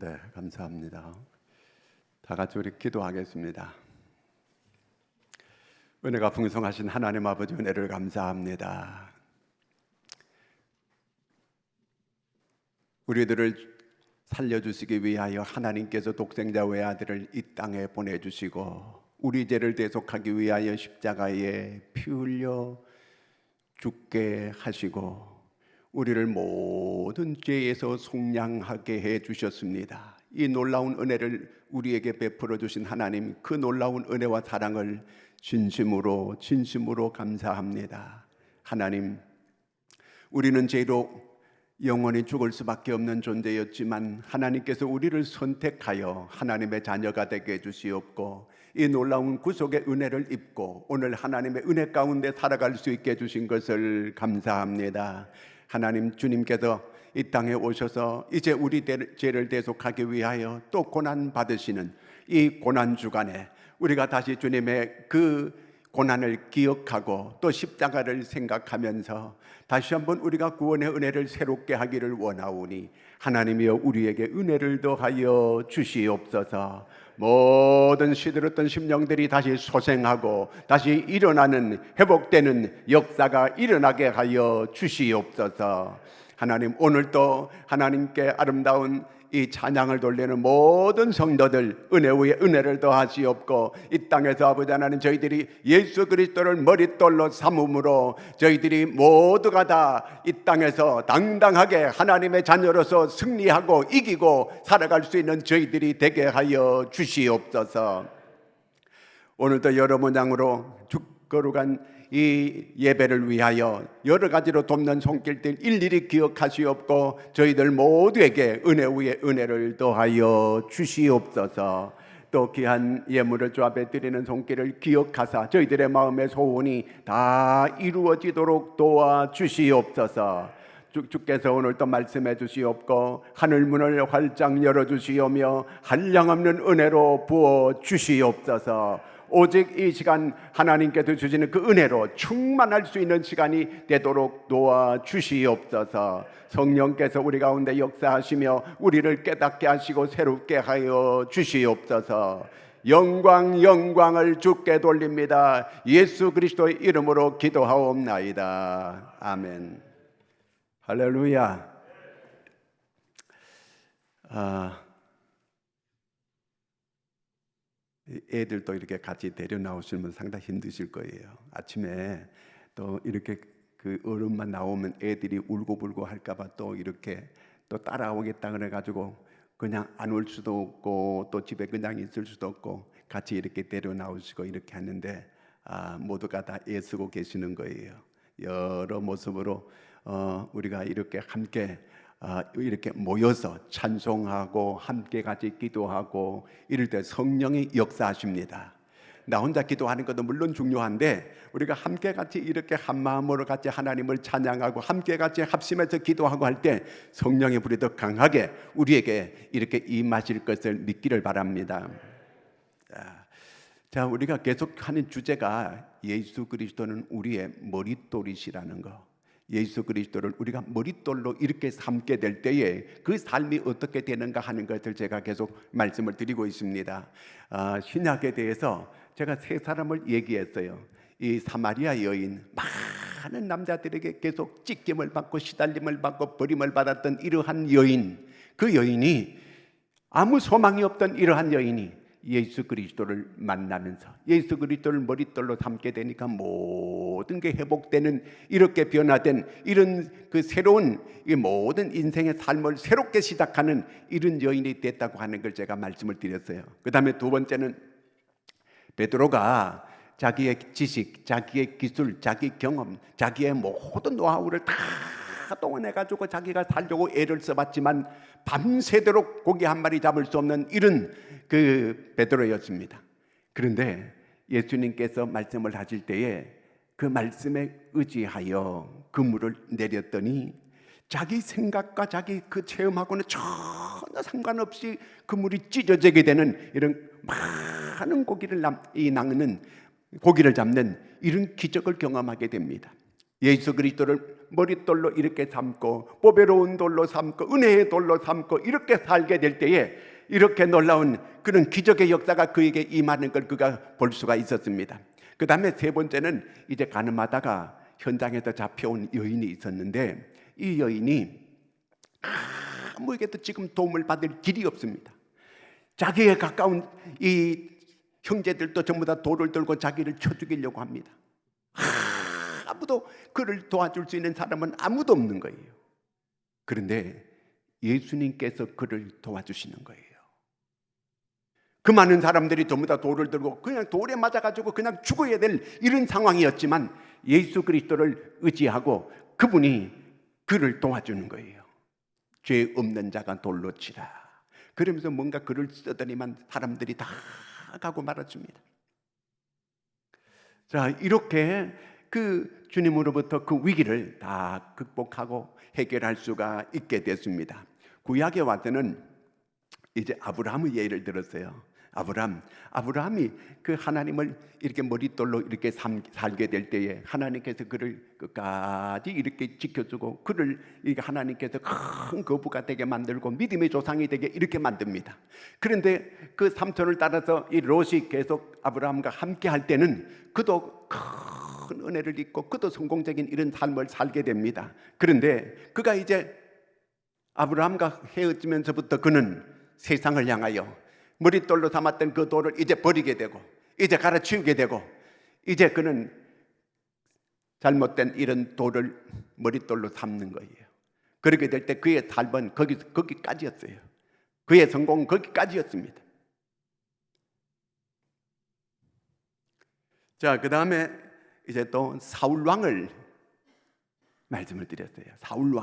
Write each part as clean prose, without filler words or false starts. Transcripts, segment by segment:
네, 감사합니다. 다 같이 우리 기도하겠습니다. 은혜가 풍성하신 하나님 아버지 은혜를 감사합니다. 우리들을 살려주시기 위하여 하나님께서 독생자 외아들을 이 땅에 보내주시고 우리 죄를 대속하기 위하여 십자가에 피 흘려 죽게 하시고 우리를 모든 죄에서 속량하게 해주셨습니다. 이 놀라운 은혜를 우리에게 베풀어 주신 하나님, 그 놀라운 은혜와 사랑을 진심으로 감사합니다. 하나님, 우리는 죄로 영원히 죽을 수밖에 없는 존재였지만 하나님께서 우리를 선택하여 하나님의 자녀가 되게 해주시옵고 이 놀라운 구속의 은혜를 입고 오늘 하나님의 은혜 가운데 살아갈 수 있게 해주신 것을 감사합니다. 하나님, 주님께서 이 땅에 오셔서 이제 우리 죄를 대속하기 위하여 또 고난 받으시는 이 고난 주간에 우리가 다시 주님의 그 고난을 기억하고 또 십자가를 생각하면서 다시 한번 우리가 구원의 은혜를 새롭게 하기를 원하오니 하나님이여 우리에게 은혜를 더하여 주시옵소서. 모든 시들었던 심령들이 다시 소생하고 다시 일어나는 회복되는 역사가 일어나게 하여 주시옵소서. 하나님, 오늘도 하나님께 아름다운 이 찬양을 돌리는 모든 성도들 은혜 위에 은혜를 더하시옵고 이 땅에서 아버지 하나님 저희들이 예수 그리스도를 머릿돌로 삼음으로 저희들이 모두가 다 이 땅에서 당당하게 하나님의 자녀로서 승리하고 이기고 살아갈 수 있는 저희들이 되게 하여 주시옵소서. 오늘도 여러 문장으로 거룩한 이 예배를 위하여 여러 가지로 돕는 손길들 일일이 기억하시옵고 저희들 모두에게 은혜 위에 은혜를 더하여 주시옵소서. 또 귀한 예물을 주 앞에 드리는 손길을 기억하사 저희들의 마음의 소원이 다 이루어지도록 도와주시옵소서. 주께서 오늘 또 말씀해 주시옵고 하늘문을 활짝 열어주시오며 한량없는 은혜로 부어주시옵소서. 오직 이 시간 하나님께서 주시는 그 은혜로 충만할 수 있는 시간이 되도록 도와주시옵소서. 성령께서 우리 가운데 역사하시며 우리를 깨닫게 하시고 새롭게 하여 주시옵소서. 영광을 주께 돌립니다. 예수 그리스도의 이름으로 기도하옵나이다. 아멘. 할렐루야. 애들도 이렇게 같이 데려 나오시면 상당히 힘드실 거예요. 아침에 또 이렇게 그 어른만 나오면 애들이 울고불고 할까봐 또 이렇게 또 따라오겠다 그래가지고 그냥 안 올 수도 없고 또 집에 그냥 있을 수도 없고 같이 이렇게 데려 나오시고 이렇게 하는데 모두가 다 애쓰고 계시는 거예요. 여러 모습으로 우리가 이렇게 함께 이렇게 모여서 찬송하고 함께 같이 기도하고 이럴 때 성령이 역사하십니다. 나 혼자 기도하는 것도 물론 중요한데 우리가 함께 같이 이렇게 한 마음으로 같이 하나님을 찬양하고 함께 같이 합심해서 기도하고 할 때 성령의 불이 더 강하게 우리에게 이렇게 임하실 것을 믿기를 바랍니다. 자, 우리가 계속하는 주제가 예수 그리스도는 우리의 머릿돌이시라는 거. 예수 그리스도를 우리가 머릿돌로 이렇게 삼게 될 때에 그 삶이 어떻게 되는가 하는 것을 제가 계속 말씀을 드리고 있습니다. 신약에 대해서 제가 세 사람을 얘기했어요. 이 사마리아 여인, 많은 남자들에게 계속 찢김을 받고 시달림을 받고 버림을 받았던 이러한 여인, 그 여인이 아무 소망이 없던 이러한 여인이 예수 그리스도를 만나면서 예수 그리스도를 머릿돌로 삼게 되니까 모든 게 회복되는 이렇게 변화된 이런 그 새로운 이 모든 인생의 삶을 새롭게 시작하는 이런 여인이 됐다고 하는 걸 제가 말씀을 드렸어요. 그 다음에 두 번째는 베드로가 자기의 지식, 자기의 기술, 자기 경험, 자기의 모든 노하우를 다 동원해가지고 자기가 살려고 애를 써봤지만 밤새도록 고기 한 마리 잡을 수 없는 이런 그 베드로였습니다. 그런데 예수님께서 말씀을 하실 때에 그 말씀에 의지하여 그물을 내렸더니 자기 생각과 자기 그 체험하고는 전혀 상관없이 그물이 찢어지게 되는 이런 많은 고기를 잡는 이런 기적을 경험하게 됩니다. 예수 그리스도를 머릿돌로 이렇게 삼고 보배로운 돌로 삼고 은혜의 돌로 삼고 이렇게 살게 될 때에 이렇게 놀라운 그런 기적의 역사가 그에게 임하는 걸 그가 볼 수가 있었습니다. 그 다음에 세 번째는 이제 가늠하다가 현장에서 잡혀온 여인이 있었는데, 이 여인이 아무에게도 지금 도움을 받을 길이 없습니다. 자기에 가까운 이 형제들도 전부 다 돌을 들고 자기를 쳐 죽이려고 합니다. 아무도 그를 도와줄 수 있는 사람은 아무도 없는 거예요. 그런데 예수님께서 그를 도와주시는 거예요. 그 많은 사람들이 전부 다 돌을 들고 그냥 돌에 맞아가지고 그냥 죽어야 될 이런 상황이었지만 예수 그리스도를 의지하고 그분이 그를 도와주는 거예요. 죄 없는 자가 돌로 치라. 그러면서 뭔가 글을 쓰더니만 사람들이 다 가고 말았습니다. 자, 이렇게 그 주님으로부터 그 위기를 다 극복하고 해결할 수가 있게 됐습니다. 구약에 와서는 이제 아브라함의 예를 들었어요. 아브라함이 그 하나님을 이렇게 머릿돌로 이렇게 살게 될 때에 하나님께서 그를 끝까지 이렇게 지켜주고 그를 이렇게 하나님께서 큰 거부가 되게 만들고 믿음의 조상이 되게 이렇게 만듭니다. 그런데 그 삼촌을 따라서 이 롯이 계속 아브라함과 함께 할 때는 그도 큰 은혜를 입고 그도 성공적인 이런 삶을 살게 됩니다. 그런데 그가 이제 아브라함과 헤어지면서부터 그는 세상을 향하여 머릿돌로 삼았던 그 돌을 이제 버리게 되고 이제 갈아치우게 되고 이제 그는 잘못된 이런 돌을 머릿돌로 삼는 거예요. 그렇게 될 때 그의 삶은 거기까지였어요. 그의 성공은 거기까지였습니다. 자, 그 다음에 이제 또 사울 왕을 말씀을 드렸어요. 사울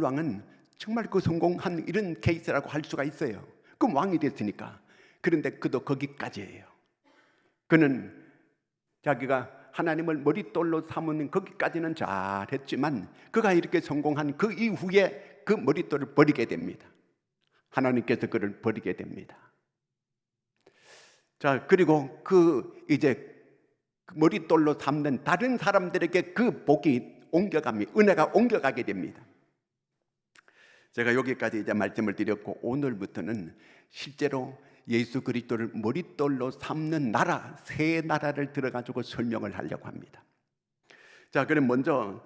왕은 정말 그 성공한 이런 케이스라고 할 수가 있어요. 그럼 왕이 됐으니까. 그런데 그도 거기까지예요. 그는 자기가 하나님을 머릿돌로 삼는 거기까지는 잘했지만 그가 이렇게 성공한 그 이후에 그 머릿돌을 버리게 됩니다. 하나님께서 그를 버리게 됩니다. 자, 그리고 그 이제 머릿돌로 삼는 다른 사람들에게 그 복이 은혜가 옮겨가게 됩니다. 제가 여기까지 이제 말씀을 드렸고 오늘부터는 실제로 예수 그리스도를 머릿돌로 삼는 나라, 새 나라를 들어가지고 설명을 하려고 합니다. 자, 그럼 먼저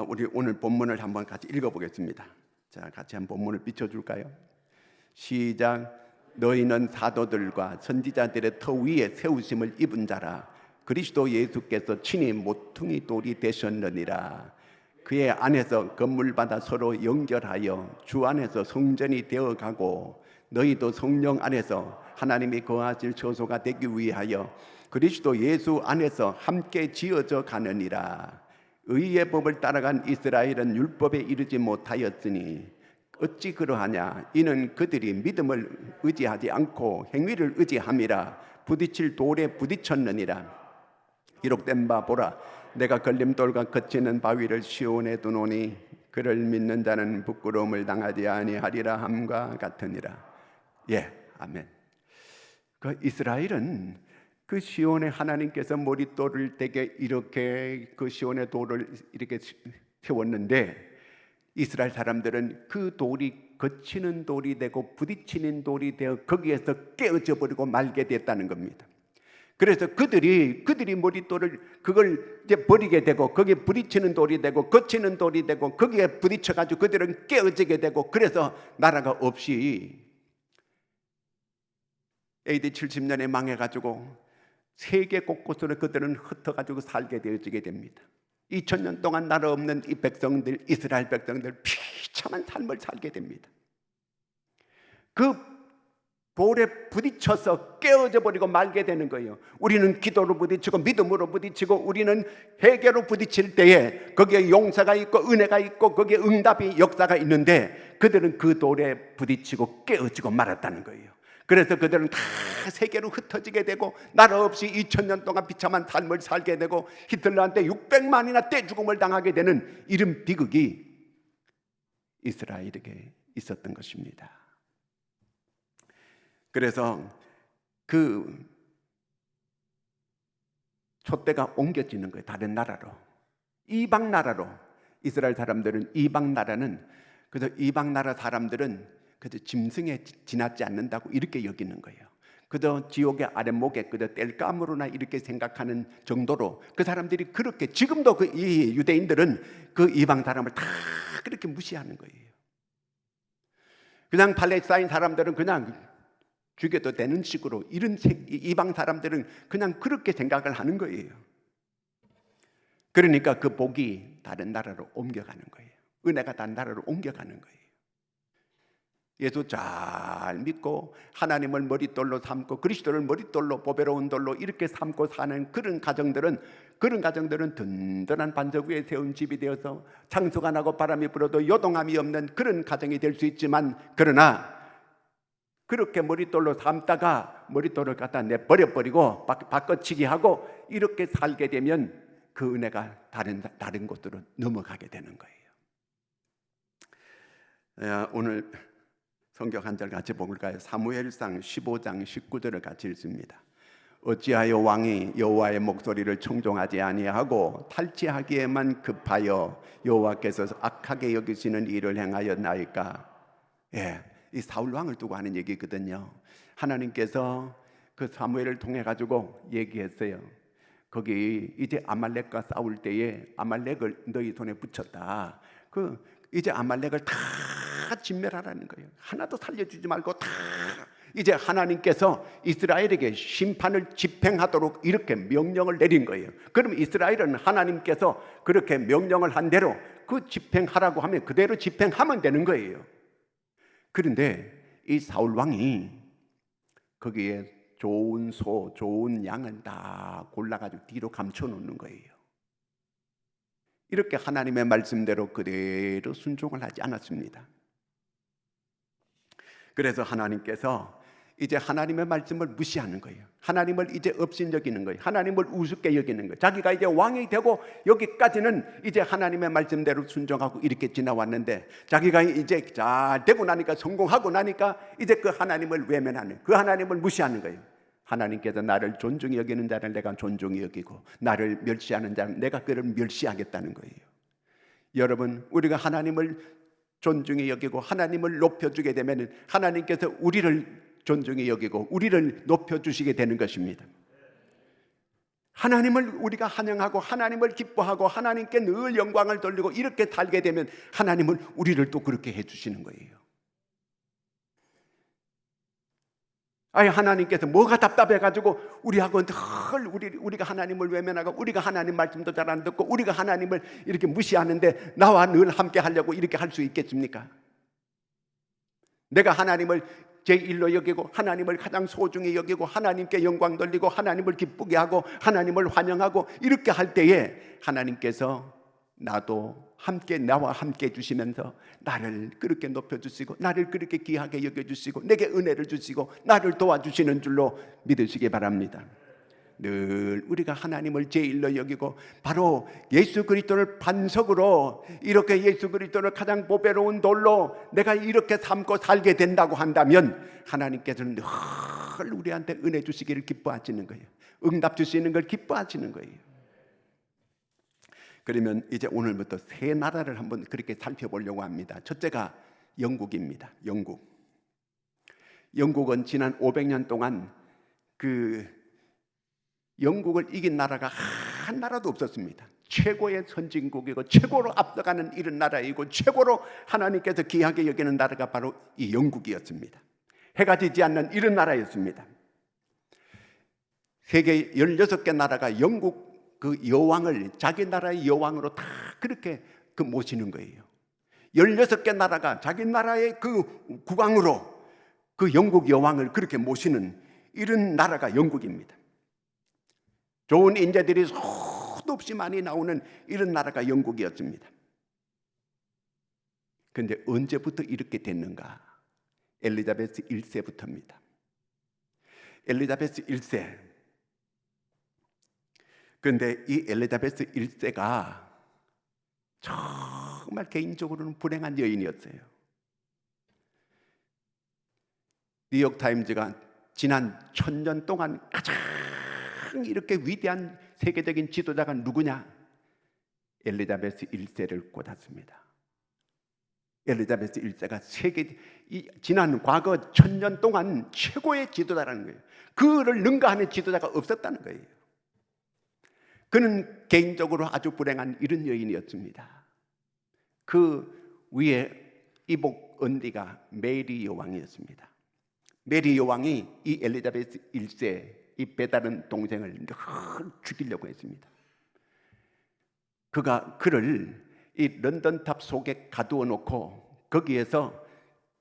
우리 오늘 본문을 한번 같이 읽어보겠습니다. 자, 같이 한번 본문을 비춰줄까요? 시작. 너희는 사도들과 선지자들의 터 위에 세우심을 입은 자라. 그리스도 예수께서 친히 모퉁이 돌이 되셨느니라. 그의 안에서 건물마다 서로 연결하여 주 안에서 성전이 되어가고 너희도 성령 안에서 하나님이 거하실 처소가 되기 위하여 그리스도 예수 안에서 함께 지어져 가느니라. 의의 법을 따라간 이스라엘은 율법에 이르지 못하였으니 어찌 그러하냐. 이는 그들이 믿음을 의지하지 않고 행위를 의지함이라. 부딪힐 돌에 부딪혔느니라. 기록된 바 보라, 내가 걸림돌과 거치는 바위를 시온에 두노니 그를 믿는 자는 부끄러움을 당하지 아니하리라 함과 같으니라. 예, 아멘. 그 이스라엘은 그 시온에 하나님께서 머릿돌을 되게 이렇게 그 시온의 돌을 이렇게 세웠는데 이스라엘 사람들은 그 돌이 거치는 돌이 되고 부딪히는 돌이 되어 거기에서 깨어져 버리고 말게 됐다는 겁니다. 그래서 그들이 머릿돌을 그걸 이제 버리게 되고 거기에 부딪히는 돌이 되고 거치는 돌이 되고 거기에 부딪혀가지고 그들은 깨어지게 되고 그래서 나라가 없이 AD 70년에 망해가지고 세계 곳곳으로 그들은 흩어가지고 살게 되어지게 됩니다. 2000년 동안 나라 없는 이 백성들, 이스라엘 백성들 비참한 삶을 살게 됩니다. 그 돌에 부딪혀서 깨어져 버리고 말게 되는 거예요. 우리는 기도로 부딪히고 믿음으로 부딪히고 우리는 회개로 부딪힐 때에 거기에 용서가 있고 은혜가 있고 거기에 응답이 역사가 있는데 그들은 그 돌에 부딪히고 깨어지고 말았다는 거예요. 그래서 그들은 다 세계로 흩어지게 되고 나라 없이 2000년 동안 비참한 삶을 살게 되고 히틀러한테 600만이나 떼죽음을 당하게 되는 이런 비극이 이스라엘에게 있었던 것입니다. 그래서 그 촛대가 옮겨지는 거예요. 다른 나라로. 이방 나라로, 이스라엘 사람들은 이방 나라는, 그래서 이방 나라 사람들은 그저 짐승에 지나지 않는다고 이렇게 여기는 거예요. 그저 지옥의 아랫목에 그저 땔감으로나 이렇게 생각하는 정도로 그 사람들이 그렇게, 지금도 이 유대인들은 그 이방 사람을 다 그렇게 무시하는 거예요. 그냥 팔레스타인 사람들은 그냥 죽여도 되는 식으로, 이런 이방 사람들은 그냥 그렇게 생각을 하는 거예요. 그러니까 그 복이 다른 나라로 옮겨가는 거예요. 은혜가 다른 나라로 옮겨가는 거예요. 예수 잘 믿고 하나님을 머릿돌로 삼고 그리스도를 머릿돌로, 보배로운 돌로 이렇게 삼고 사는 그런 가정들은 든든한 반석 위에 세운 집이 되어서 창수가 나고 바람이 불어도 요동함이 없는 그런 가정이 될 수 있지만, 그러나 그렇게 머릿돌로 삼다가 머릿돌을 갖다 내버려버리고 바꿔치기 하고 이렇게 살게 되면 그 은혜가 다른 곳으로 넘어가게 되는 거예요. 오늘 성경 한 절 같이 볼까요? 사무엘상 15장 19절을 같이 읽습니다. 어찌하여 왕이 여호와의 목소리를 청종하지 아니하고 탈취하기에만 급하여 여호와께서 악하게 여기시는 일을 행하였나이까? 이 사울 왕을 두고 하는 얘기거든요. 하나님께서 그 사무엘을 통해 가지고 얘기했어요. 거기 이제 아말렉과 싸울 때에 아말렉을 너희 손에 붙였다. 이제 아말렉을 다 진멸하라는 거예요. 하나도 살려주지 말고 다. 이제 하나님께서 이스라엘에게 심판을 집행하도록 이렇게 명령을 내린 거예요. 그럼 이스라엘은 하나님께서 그렇게 명령을 한 대로 그 집행하라고 하면 그대로 집행하면 되는 거예요. 그런데 이 사울 왕이 거기에 좋은 소, 좋은 양을 다 골라가지고 뒤로 감춰 놓는 거예요. 이렇게 하나님의 말씀대로 그대로 순종을 하지 않았습니다. 그래서 하나님께서 이제 하나님의 말씀을 무시하는 거예요. 하나님을 이제 업신여기는 거예요. 하나님을 우습게 여기는 거예요. 자기가 이제 왕이 되고 여기까지는 이제 하나님의 말씀대로 순종하고 이렇게 지나왔는데, 자기가 이제 잘 되고 나니까, 성공하고 나니까 이제 그 하나님을 외면하는, 그 하나님을 무시하는 거예요. 하나님께서 나를 존중히 여기는 자를 내가 존중히 여기고 나를 멸시하는 자는 내가 그를 멸시하겠다는 거예요. 여러분, 우리가 하나님을 존중히 여기고 하나님을 높여주게 되면 하나님께서 우리를 존중히 여기고 우리를 높여주시게 되는 것입니다. 하나님을 우리가 환영하고 하나님을 기뻐하고 하나님께 늘 영광을 돌리고 이렇게 살게 되면 하나님은 우리를 또 그렇게 해주시는 거예요. 아니, 하나님께서 뭐가 답답해가지고 우리하고 우리가 하나님을 외면하고 우리가 하나님 말씀도 잘 안 듣고 우리가 하나님을 이렇게 무시하는데 나와 늘 함께 하려고 이렇게 할 수 있겠습니까? 내가 하나님을 제1로 여기고 하나님을 가장 소중히 여기고 하나님께 영광 돌리고 하나님을 기쁘게 하고 하나님을 환영하고 이렇게 할 때에 하나님께서 나와 함께 해주시면서 나를 그렇게 높여주시고 나를 그렇게 귀하게 여겨주시고 내게 은혜를 주시고 나를 도와주시는 줄로 믿으시기 바랍니다. 늘 우리가 하나님을 제1로 여기고 바로 예수 그리스도를 반석으로, 이렇게 예수 그리스도를 가장 보배로운 돌로 내가 이렇게 삼고 살게 된다고 한다면 하나님께서는 늘 우리한테 은혜 주시기를 기뻐하시는 거예요. 응답 주시는 걸 기뻐하시는 거예요. 그러면 이제 오늘부터 세 나라를 한번 그렇게 살펴보려고 합니다. 첫째가 영국입니다. 영국은 지난 500년 동안 영국을 이긴 나라가 한 나라도 없었습니다. 최고의 선진국이고 최고로 앞서가는 이런 나라이고 최고로 하나님께서 귀하게 여기는 나라가 바로 이 영국이었습니다. 해가 지지 않는 이런 나라였습니다. 세계 16개 나라가 영국 그 여왕을 자기 나라의 여왕으로 다 그렇게 모시는 거예요. 16개 나라가 자기 나라의 그 국왕으로 그 영국 여왕을 그렇게 모시는 이런 나라가 영국입니다. 좋은 인재들이 수도 없이 많이 나오는 이런 나라가 영국이었습니다. 그런데 언제부터 이렇게 됐는가? 엘리자베스 1세부터입니다. 엘리자베스 1세. 그런데 이 엘리자베스 1세가 정말 개인적으로는 불행한 여인이었어요. 뉴욕타임즈가 지난 1000년 동안 가장 이렇게 위대한 세계적인 지도자가 누구냐? 엘리자베스 1세를 꽂았습니다. 엘리자베스 1세가 지난 과거 1000년 동안 최고의 지도자라는 거예요. 그를 능가하는 지도자가 없었다는 거예요. 그는 개인적으로 아주 불행한 이런 여인이었습니다. 그 위에 이복 언니가 메리 여왕이었습니다. 메리 여왕이 이 엘리자베스 1세, 이 배다른 동생을 늘 죽이려고 했습니다. 그를 이 런던탑 속에 가두어 놓고 거기에서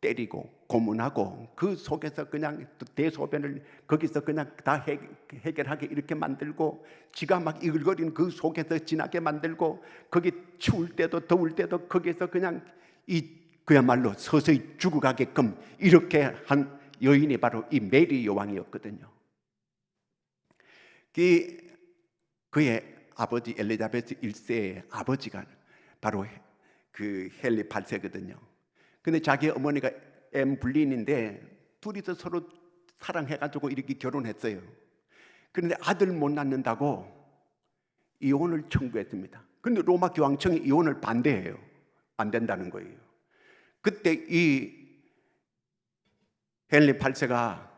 때리고 고문하고 그 속에서 그냥 대소변을 거기서 그냥 다 해결하게 이렇게 만들고 지가 막 이글거리는 그 속에서 지나게 만들고 거기 추울 때도 더울 때도 거기서 그냥 그야말로 서서히 죽어가게끔 이렇게 한 여인이 바로 이 메리 여왕이었거든요. 그의 아버지 엘리자베스 1세의 아버지가 바로 그 헨리 8세거든요. 근데 자기 어머니가 엠 불린인데 둘이서 서로 사랑해가지고 이렇게 결혼했어요. 그런데 아들 못 낳는다고 이혼을 청구했습니다. 근데 로마 교황청이 이혼을 반대해요. 안 된다는 거예요. 그때 이 헨리 8세가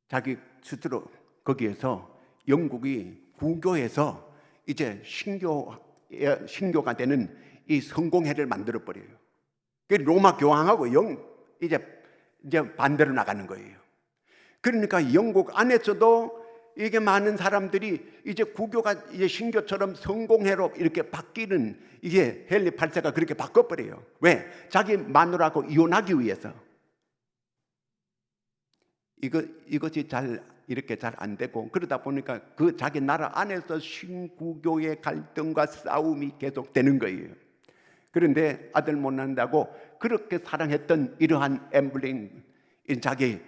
자기 스스로 거기에서 영국이 구교에서 이제 신교가 되는 이 성공회를 만들어 버려요. 로마 교황하고 이제 반대로 나가는 거예요. 그러니까 영국 안에서도 이게 많은 사람들이 이제 구교가 이제 신교처럼 성공회로 이렇게 바뀌는 이게 헨리 8세가 그렇게 바꿔버려요. 왜? 자기 마누라하고 이혼하기 위해서. 이것이 이렇게 잘 안 되고 그러다 보니까 그 자기 나라 안에서 신구교의 갈등과 싸움이 계속되는 거예요. 그런데 아들 못 낳는다고 그렇게 사랑했던 이러한 엠블린 자기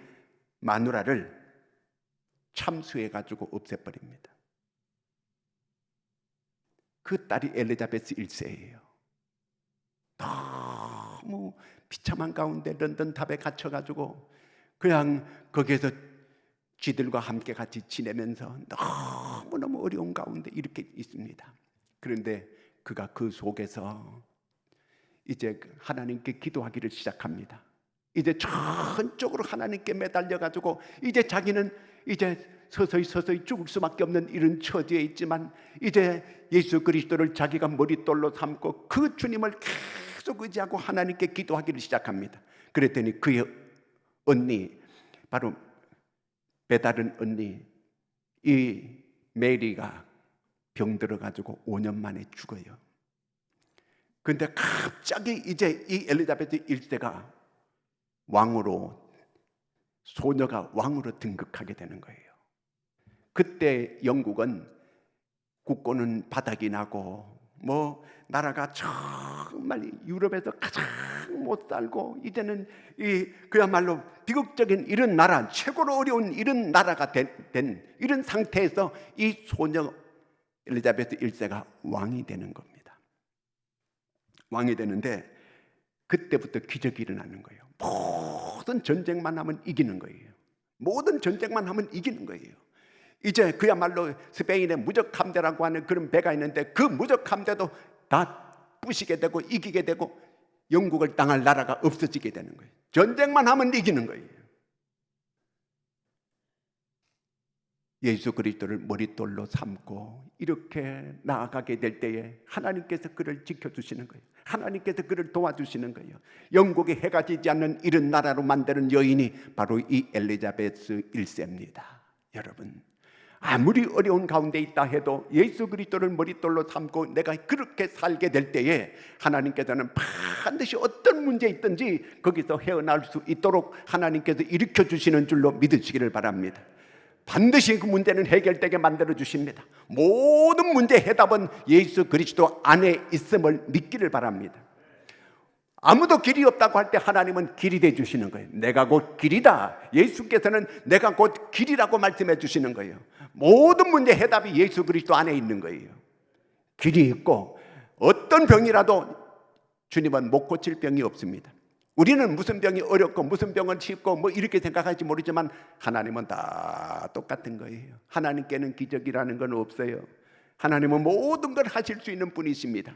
마누라를 참수해가지고 없애버립니다. 그 딸이 엘리자베스 1세예요. 너무 비참한 가운데 런던탑에 갇혀가지고 그냥 거기에서 쥐들과 함께 같이 지내면서 너무너무 어려운 가운데 이렇게 있습니다. 그런데 그가 그 속에서 이제 하나님께 기도하기를 시작합니다. 이제 전적으로 하나님께 매달려가지고 이제 자기는 이제 서서히 죽을 수밖에 없는 이런 처지에 있지만 이제 예수 그리스도를 자기가 머릿돌로 삼고 그 주님을 계속 의지하고 하나님께 기도하기를 시작합니다. 그랬더니 그의 언니, 바로 배다른 언니 이 메리가 병들어가지고 5년 만에 죽어요. 근데 갑자기 이제 이 엘리자베스 1세가 소녀가 왕으로 등극하게 되는 거예요. 그때 영국은 국고는 바닥이 나고 나라가 정말 유럽에서 가장 못 살고 이제는 그야말로 비극적인 이런 나라, 최고로 어려운 이런 나라가 된 이런 상태에서 이 소녀 엘리자베스 1세가 왕이 되는 겁니다. 왕이 되는데 그때부터 기적이 일어나는 거예요. 모든 전쟁만 하면 이기는 거예요. 모든 전쟁만 하면 이기는 거예요. 이제 그야말로 스페인의 무적함대라고 하는 그런 배가 있는데 그 무적함대도 다 부시게 되고 이기게 되고 영국을 당할 나라가 없어지게 되는 거예요. 전쟁만 하면 이기는 거예요. 예수 그리스도를 머릿돌로 삼고 이렇게 나아가게 될 때에 하나님께서 그를 지켜주시는 거예요. 하나님께서 그를 도와주시는 거예요. 영국이 해가 지지 않는 이런 나라로 만드는 여인이 바로 이 엘리자베스 1세입니다. 여러분, 아무리 어려운 가운데 있다 해도 예수 그리스도를 머릿돌로 삼고 내가 그렇게 살게 될 때에 하나님께서는 반드시 어떤 문제 있든지 거기서 헤어나올 수 있도록 하나님께서 일으켜 주시는 줄로 믿으시기를 바랍니다. 반드시 그 문제는 해결되게 만들어 주십니다. 모든 문제의 해답은 예수 그리스도 안에 있음을 믿기를 바랍니다. 아무도 길이 없다고 할 때 하나님은 길이 돼 주시는 거예요. 내가 곧 길이다. 예수께서는 내가 곧 길이라고 말씀해 주시는 거예요. 모든 문제 해답이 예수 그리스도 안에 있는 거예요. 길이 있고 어떤 병이라도 주님은 못 고칠 병이 없습니다. 우리는 무슨 병이 어렵고 무슨 병은 쉽고 이렇게 생각할지 모르지만 하나님은 다 똑같은 거예요. 하나님께는 기적이라는 건 없어요. 하나님은 모든 걸 하실 수 있는 분이십니다.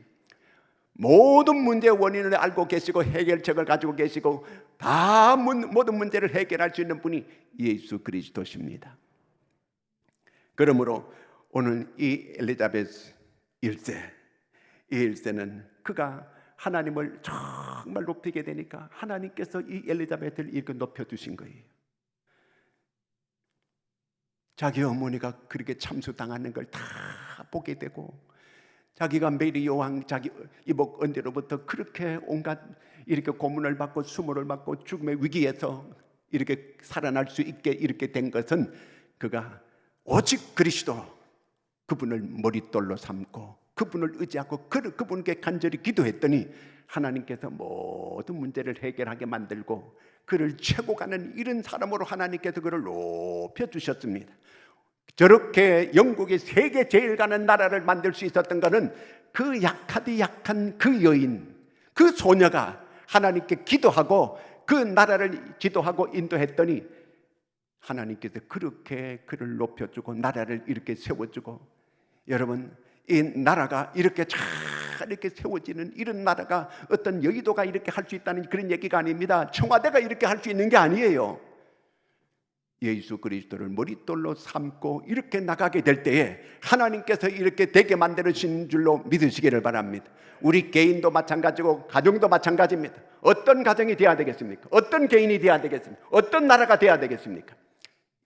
모든 문제의 원인을 알고 계시고 해결책을 가지고 계시고 다 모든 문제를 해결할 수 있는 분이 예수 그리스도십니다. 그러므로 오늘 이 엘리자베스 1세, 이 1세는 그가 하나님을 정말 높이게 되니까 하나님께서 이 엘리자베스를 이렇게 높여주신 거예요. 자기 어머니가 그렇게 참수당하는 걸 다 보게 되고, 자기가 메리 여왕 자기 이복 언제로부터 그렇게 온갖 이렇게 고문을 받고 수모를 받고 죽음의 위기에서 이렇게 살아날 수 있게 이렇게 된 것은 그가 오직 그리스도, 그분을 머릿돌로 삼고 그분을 의지하고 그분께 간절히 기도했더니 하나님께서 모든 문제를 해결하게 만들고 그를 최고 가는 이런 사람으로 하나님께서 그를 높여주셨습니다. 저렇게 영국이 세계 제일 가는 나라를 만들 수 있었던 것은 그 약하디 약한 그 여인, 그 소녀가 하나님께 기도하고 그 나라를 지도하고 인도했더니 하나님께서 그렇게 그를 높여주고 나라를 이렇게 세워주고, 여러분 이 나라가 이렇게 잘 이렇게 세워지는 이런 나라가 어떤 여의도가 이렇게 할 수 있다는 그런 얘기가 아닙니다. 청와대가 이렇게 할 수 있는 게 아니에요. 예수 그리스도를 머릿돌로 삼고 이렇게 나가게 될 때에 하나님께서 이렇게 되게 만들어주신 줄로 믿으시기를 바랍니다. 우리 개인도 마찬가지고 가정도 마찬가지입니다. 어떤 가정이 되어야 되겠습니까? 어떤 개인이 되어야 되겠습니까? 어떤 나라가 되어야 되겠습니까?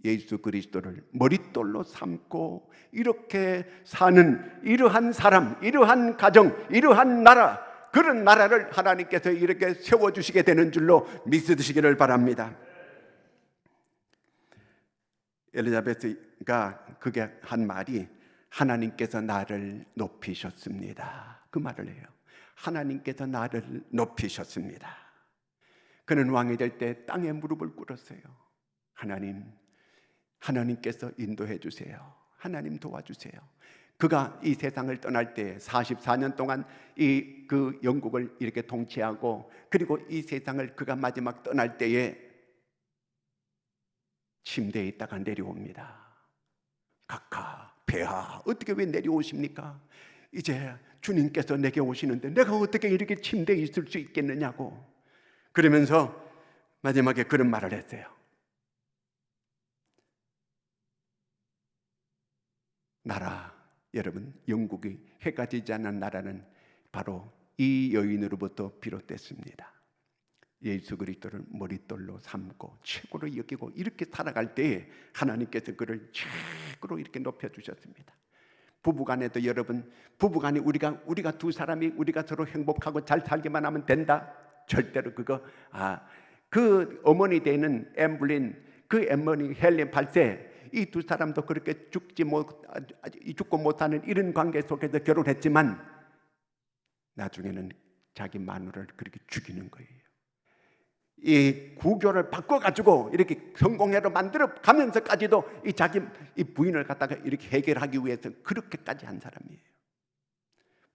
예수 그리스도를 머릿돌로 삼고 이렇게 사는 이러한 사람, 이러한 가정, 이러한 나라, 그런 나라를 하나님께서 이렇게 세워주시게 되는 줄로 믿으시기를 바랍니다. 엘리자베스가 그게 한 말이 하나님께서 나를 높이셨습니다, 그 말을 해요. 하나님께서 나를 높이셨습니다. 그는 왕이 될 때 땅에 무릎을 꿇었어요. 하나님께서 인도해 주세요. 하나님 도와주세요. 그가 이 세상을 떠날 때 44년 동안 그 영국을 이렇게 통치하고, 그리고 이 세상을 그가 마지막 떠날 때에 침대에 있다가 내려옵니다. 각하, 폐하, 어떻게 왜 내려오십니까? 이제 주님께서 내게 오시는데 내가 어떻게 이렇게 침대에 있을 수 있겠느냐고. 그러면서 마지막에 그런 말을 했어요. 나라, 여러분, 영국이 해가 지지 않은 나라는 바로 이 여인으로부터 비롯됐습니다. 예수 그리스도를 머릿돌로 삼고 최고로 여기고 이렇게 살아갈 때에 하나님께서 그를 최고로 이렇게 높여주셨습니다. 부부간에도 여러분, 부부간에 우리가 두 사람이 우리가 서로 행복하고 잘 살기만 하면 된다? 절대로 그 어머니 되는 엠블린, 그 어머니 헬렌 8세, 이 두 사람도 그렇게 죽고 못하는 이런 관계 속에서 결혼했지만 나중에는 자기 마누라를 그렇게 죽이는 거예요. 이 구교를 바꿔가지고 이렇게 성공회로 만들어 가면서까지도 이 부인을 갖다가 이렇게 해결하기 위해서 그렇게까지 한 사람이에요.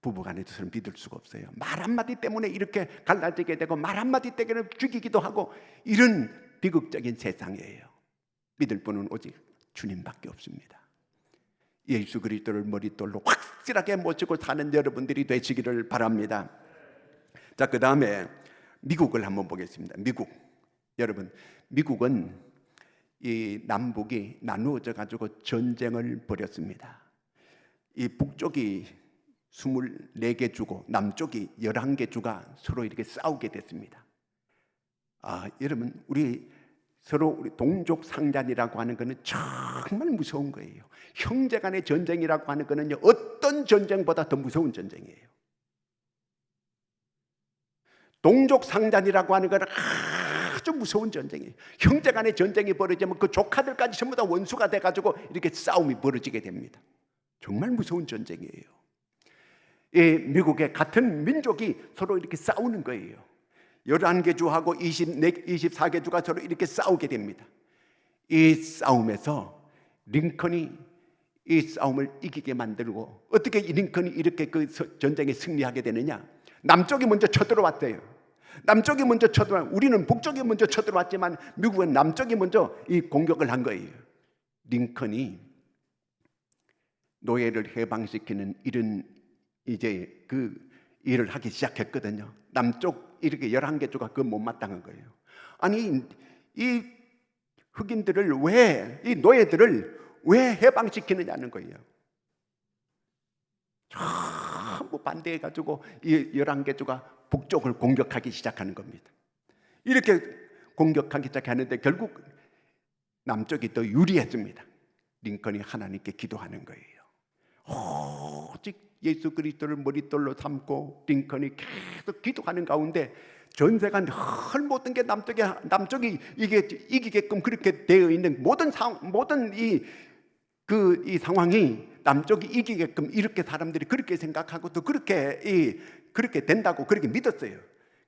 부부간에서는 믿을 수가 없어요. 말 한마디 때문에 이렇게 갈라지게 되고 말 한마디 때문에 죽이기도 하고, 이런 비극적인 세상이에요. 믿을 분은 오직 주님밖에 없습니다. 예수 그리스도를 머릿돌로 확실하게 모시고 사는 여러분들이 되시기를 바랍니다. 자, 그 다음에 미국을 한번 보겠습니다. 여러분, 미국은 이 남북이 나누어져 가지고 전쟁을 벌였습니다. 이 북쪽이 24개 주고 남쪽이 11개 주가 서로 이렇게 싸우게 됐습니다. 여러분, 우리 동족 상잔이라고 하는 것은 정말 무서운 거예요. 형제 간의 전쟁이라고 하는 것은 어떤 전쟁보다 더 무서운 전쟁이에요. 동족 상잔이라고 하는 것은 아주 무서운 전쟁이에요. 형제 간의 전쟁이 벌어지면 그 조카들까지 전부 다 원수가 돼가지고 이렇게 싸움이 벌어지게 됩니다. 정말 무서운 전쟁이에요. 이 미국의 같은 민족이 서로 이렇게 싸우는 거예요. 11개 주하고 24개 주가 서로 이렇게 싸우게 됩니다. 이 싸움에서 링컨이 이 싸움을 이기게 만들고, 어떻게 링컨이 이렇게 그 전쟁에 승리하게 되느냐? 남쪽이 먼저 쳐들어왔대요. 우리는 북쪽이 먼저 쳐들어왔지만 미국은 남쪽이 먼저 이 공격을 한 거예요. 링컨이 노예를 해방시키는 이런 이제 그 일을 하기 시작했거든요. 남쪽 이렇게 11개 조가 그 못마땅한 거예요. 아니 이 흑인들을 왜, 이 노예들을 왜 해방시키느냐는 거예요. 전부 반대해가지고 이 11개 조가 북쪽을 공격하기 시작하는 겁니다. 이렇게 공격하기 시작하는데 결국 남쪽이 더 유리해집니다. 링컨이 하나님께 기도하는 거예요. 오직 예수 그리스도를 머릿돌로 삼고 링컨이 계속 기도하는 가운데 전세가 늘 모든 게 남쪽이 이기게끔 그렇게 되어 있는 모든 이 상황이 남쪽이 이기게끔 이렇게 사람들이 그렇게 생각하고 또 그렇게 된다고 그렇게 믿었어요.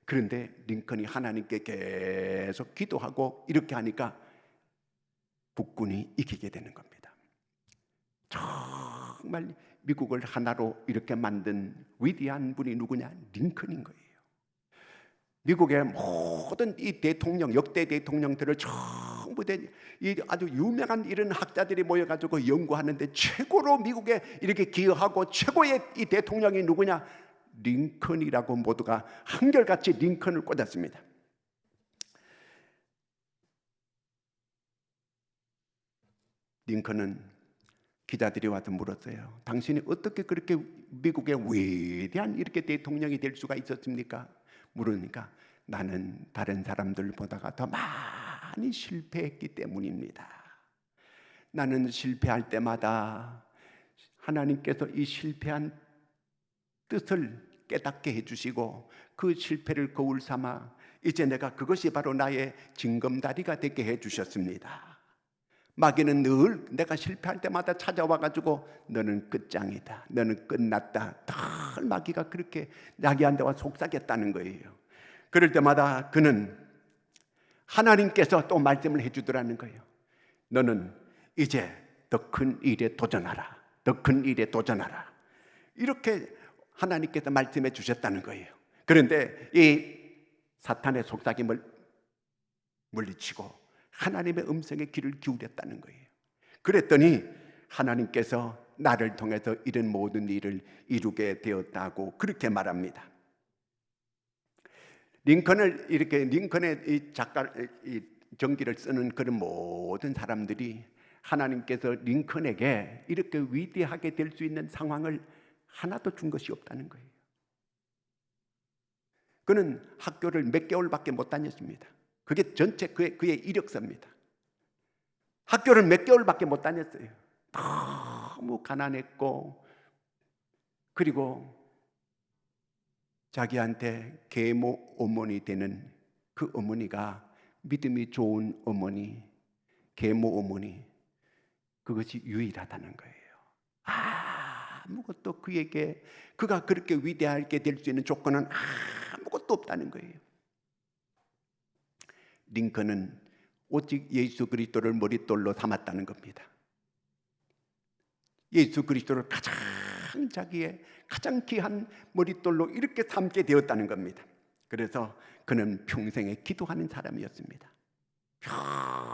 그런데 링컨이 하나님께 계속 기도하고 이렇게 하니까 북군이 이기게 되는 겁니다. 정말 미국을 하나로 이렇게 만든 위대한 분이 누구냐? 링컨인 거예요. 미국의 모든 이 대통령, 역대 대통령들을 전부 이 아주 유명한 이런 학자들이 모여가지고 연구하는데 최고로 미국에 이렇게 기여하고 최고의 이 대통령이 누구냐? 링컨이라고 모두가 한결같이 링컨을 꽂았습니다. 링컨은 기자들이 와서 물었어요. 당신이 어떻게 그렇게 미국의 위대한 이렇게 대통령이 될 수가 있었습니까? 물으니까 나는 다른 사람들보다가 더 많이 실패했기 때문입니다. 나는 실패할 때마다 하나님께서 이 실패한 뜻을 깨닫게 해주시고 그 실패를 거울 삼아 이제 내가 그것이 바로 나의 징검다리가 되게 해주셨습니다. 마귀는 늘 내가 실패할 때마다 찾아와가지고 너는 끝장이다, 너는 끝났다, 늘 마귀가 그렇게 자기한테와 속삭였다는 거예요. 그럴 때마다 그는 하나님께서 또 말씀을 해주더라는 거예요. 너는 이제 더 큰 일에 도전하라, 더 큰 일에 도전하라, 이렇게 하나님께서 말씀해 주셨다는 거예요. 그런데 이 사탄의 속삭임을 물리치고 하나님의 음성에 귀를 기울였다는 거예요. 그랬더니 하나님께서 나를 통해서 이런 모든 일을 이루게 되었다고 그렇게 말합니다. 링컨의 이 전기를 쓰는 그런 모든 사람들이 하나님께서 링컨에게 이렇게 위대하게 될 수 있는 상황을 하나도 준 것이 없다는 거예요. 그는 학교를 몇 개월밖에 못 다녔습니다. 그게 전체 그의 이력서입니다. 학교를 몇 개월밖에 못 다녔어요. 너무 가난했고, 그리고 자기한테 계모 어머니 되는 그 어머니가 믿음이 좋은 어머니, 계모 어머니, 그것이 유일하다는 거예요. 아무것도 그에게, 그가 그렇게 위대하게 될 수 있는 조건은 아무것도 없다는 거예요. 링컨은 오직 예수 그리스도를 머릿돌로 삼았다는 겁니다. 예수 그리스도를 자기의 가장 귀한 머릿돌로 이렇게 삼게 되었다는 겁니다. 그래서 그는 평생에 기도하는 사람이었습니다.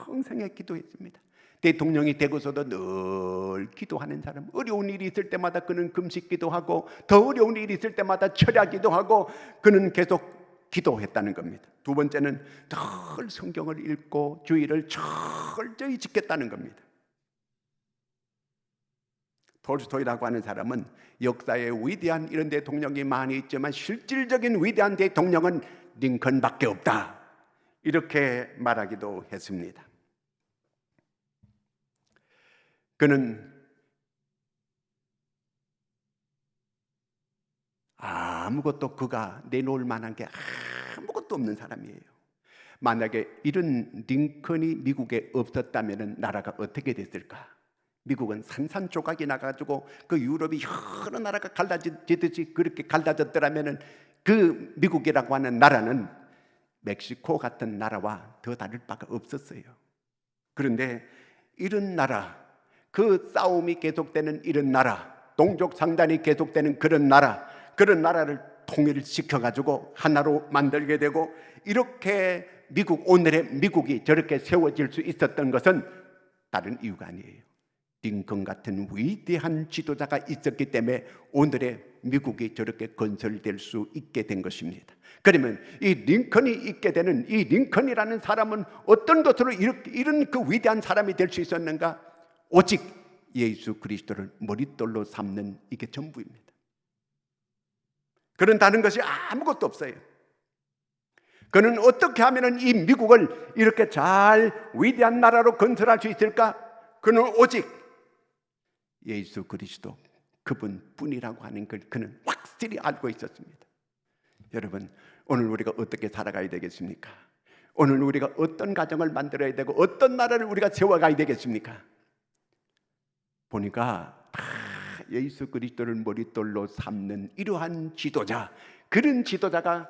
평생에 기도했습니다. 대통령이 되고서도 늘 기도하는 사람, 어려운 일이 있을 때마다 그는 금식 기도하고 더 어려운 일이 있을 때마다 철야 기도하고 그는 계속 기도했다는 겁니다. 두 번째는 늘 성경을 읽고 주의를 철저히 지켰다는 겁니다. 톨스토이라고 하는 사람은 역사에 위대한 이런 대통령이 많이 있지만 실질적인 위대한 대통령은 링컨밖에 없다, 이렇게 말하기도 했습니다. 그는 아무것도 그가 내놓을 만한 게 아무것도 없는 사람이에요. 만약에 이런 링컨이 미국에 없었다면 나라가 어떻게 됐을까? 미국은 산산조각이 나가지고 그 유럽이 여러 나라가 갈라지듯이 그렇게 갈라졌더라면 그 미국이라고 하는 나라는 멕시코 같은 나라와 더 다를 바가 없었어요. 그런데 이런 나라, 그 싸움이 계속되는 이런 나라, 동족 상단이 계속되는 그런 나라를 통일시켜가지고 하나로 만들게 되고, 이렇게 오늘의 미국이 저렇게 세워질 수 있었던 것은 다른 이유가 아니에요. 링컨 같은 위대한 지도자가 있었기 때문에 오늘의 미국이 저렇게 건설될 수 있게 된 것입니다. 그러면 이 링컨이 있게 되는 이 링컨이라는 사람은 어떤 것으로 이런 그 위대한 사람이 될 수 있었는가? 오직 예수 그리스도를 머릿돌로 삼는 이게 전부입니다. 그런 다른 것이 아무것도 없어요. 그는 어떻게 하면 이 미국을 이렇게 잘 위대한 나라로 건설할 수 있을까? 그는 오직 예수 그리스도 그분뿐이라고 하는 걸 그는 확실히 알고 있었습니다. 여러분, 오늘 우리가 어떻게 살아가야 되겠습니까? 오늘 우리가 어떤 가정을 만들어야 되고 어떤 나라를 우리가 세워가야 되겠습니까? 보니까 다 예수 그리스도를 머릿돌로 삼는 이러한 지도자, 그런 지도자가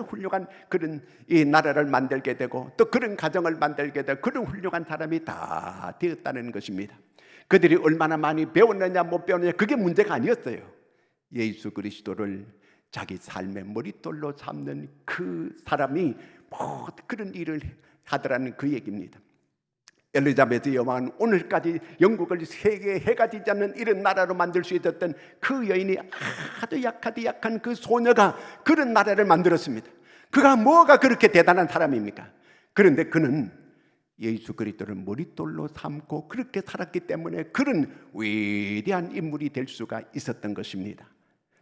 훌륭한 그런 이 나라를 만들게 되고 또 그런 가정을 만들게 되고 그런 훌륭한 사람이 다 되었다는 것입니다. 그들이 얼마나 많이 배웠느냐 못 배웠느냐 그게 문제가 아니었어요. 예수 그리스도를 자기 삶의 머릿돌로 삼는 그 사람이 그런 일을 하더라는 그 얘기입니다. 엘리자베스 여왕은 오늘까지 영국을 세계에 해가 지지 않는 이런 나라로 만들 수 있었던 그 여인이 아주 약한 그 소녀가 그런 나라를 만들었습니다. 그가 뭐가 그렇게 대단한 사람입니까? 그런데 그는 예수 그리스도를 머릿돌로 삼고 그렇게 살았기 때문에 그런 위대한 인물이 될 수가 있었던 것입니다.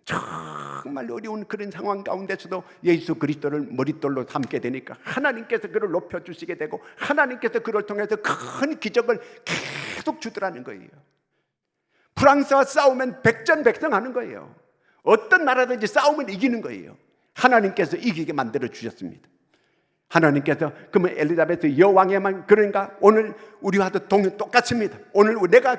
정말 어려운 그런 상황 가운데서도 예수 그리스도를 머릿돌로 삼게 되니까 하나님께서 그를 높여주시게 되고 하나님께서 그를 통해서 큰 기적을 계속 주더라는 거예요. 프랑스와 싸우면 백전백승하는 거예요. 어떤 나라든지 싸우면 이기는 거예요. 하나님께서 이기게 만들어 주셨습니다. 하나님께서 그러면 엘리자베스 여왕에만 그런가? 오늘 우리와도 똑같습니다. 오늘 내가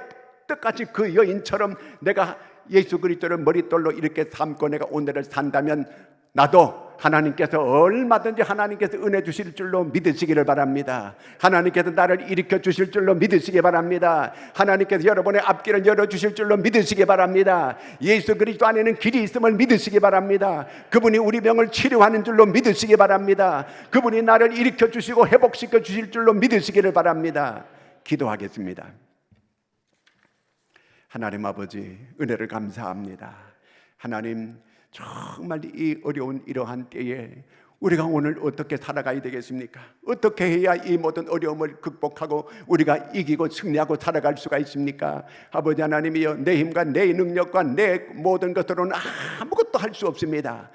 똑같이 그 여인처럼 내가 예수 그리스도를 머릿돌로 이렇게 삼고 내가 오늘을 산다면 나도 하나님께서 얼마든지 하나님께서 은혜 주실 줄로 믿으시기를 바랍니다. 하나님께서 나를 일으켜 주실 줄로 믿으시기 바랍니다. 하나님께서 여러분의 앞길을 열어주실 줄로 믿으시기 바랍니다. 예수 그리스도 안에는 길이 있음을 믿으시기 바랍니다. 그분이 우리 병을 치료하는 줄로 믿으시기 바랍니다. 그분이 나를 일으켜 주시고 회복시켜 주실 줄로 믿으시기를 바랍니다. 기도하겠습니다. 하나님 아버지, 은혜를 감사합니다. 하나님, 정말 이 어려운 이러한 때에 우리가 오늘 어떻게 살아가야 되겠습니까? 어떻게 해야 이 모든 어려움을 극복하고 우리가 이기고 승리하고 살아갈 수가 있습니까? 아버지 하나님이여, 내 힘과 내 능력과 내 모든 것으로는 아무것도 할 수 없습니다.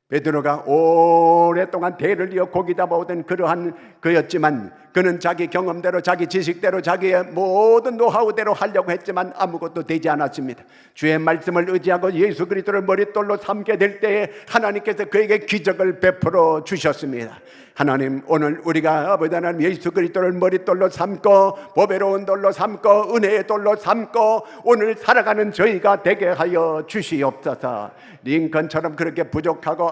베드로가 오랫동안 배를 이어 고기 잡아오던 그러한 그였지만 그는 자기 경험대로 자기 지식대로 자기의 모든 노하우대로 하려고 했지만 아무것도 되지 않았습니다. 주의 말씀을 의지하고 예수 그리스도를 머릿돌로 삼게 될 때에 하나님께서 그에게 기적을 베풀어 주셨습니다. 하나님, 오늘 우리가 아버지 하나님 예수 그리스도를 머릿돌로 삼고 보배로운 돌로 삼고 은혜의 돌로 삼고 오늘 살아가는 저희가 되게 하여 주시옵소서. 링컨처럼 그렇게 부족하고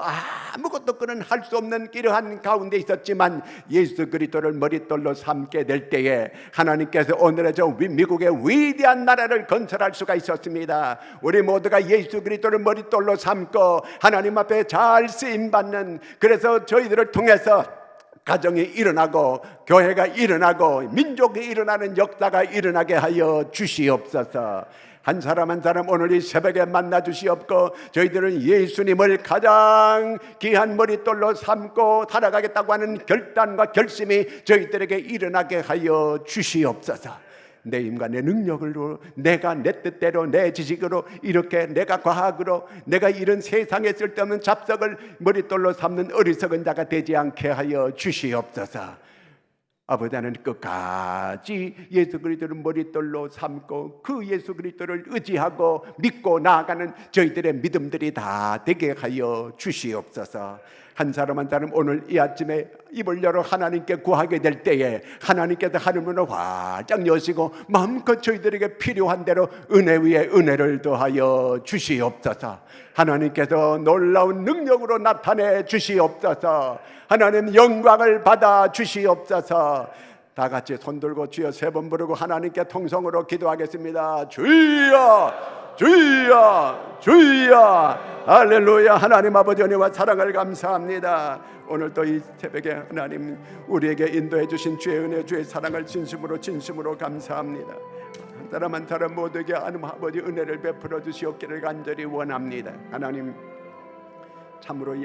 아무것도 그는 할 수 없는 이러한 가운데 있었지만 예수 그리스도를 머릿돌로 삼게 될 때에 하나님께서 오늘의 저 미국의 위대한 나라를 건설할 수가 있었습니다. 우리 모두가 예수 그리스도를 머릿돌로 삼고 하나님 앞에 잘 쓰임받는, 그래서 저희들을 통해서 가정이 일어나고 교회가 일어나고 민족이 일어나는 역사가 일어나게 하여 주시옵소서. 한 사람 한 사람 오늘 이 새벽에 만나 주시옵고 저희들은 예수님을 가장 귀한 머릿돌로 삼고 살아가겠다고 하는 결단과 결심이 저희들에게 일어나게 하여 주시옵소서. 내 힘과 내 능력으로, 내가 내 뜻대로, 내 지식으로, 이렇게 내가 과학으로, 내가 이런 세상에 쓸데없는 잡석을 머릿돌로 삼는 어리석은 자가 되지 않게 하여 주시옵소서. 아버지 하나님, 끝까지 예수 그리스도를 머릿돌로 삼고 그 예수 그리스도를 의지하고 믿고 나아가는 저희들의 믿음들이 다 되게 하여 주시옵소서. 한 사람 한 사람 오늘 이 아침에 입을 열어 하나님께 구하게 될 때에 하나님께서 하늘문을 활짝 여시고 마음껏 저희들에게 필요한 대로 은혜 위에 은혜를 더하여 주시옵소서. 하나님께서 놀라운 능력으로 나타내 주시옵소서. 하나님 영광을 받아 주시옵소서. 다 같이 손 들고 주여 세 번 부르고 하나님께 통성으로 기도하겠습니다. 주여 주여 주여. 할렐루야. 하나님 아버지 은혜와 사랑을 감사합니다. 오늘도 이 새벽에 하나님 우리에게 인도해 주신 주의 은혜 주의 사랑을 진심으로 감사합니다. 사람 한 사람 모두에게 하나님 아버지 은혜를 베풀어 주시옵기를 간절히 원합니다. 하나님, 참으로 이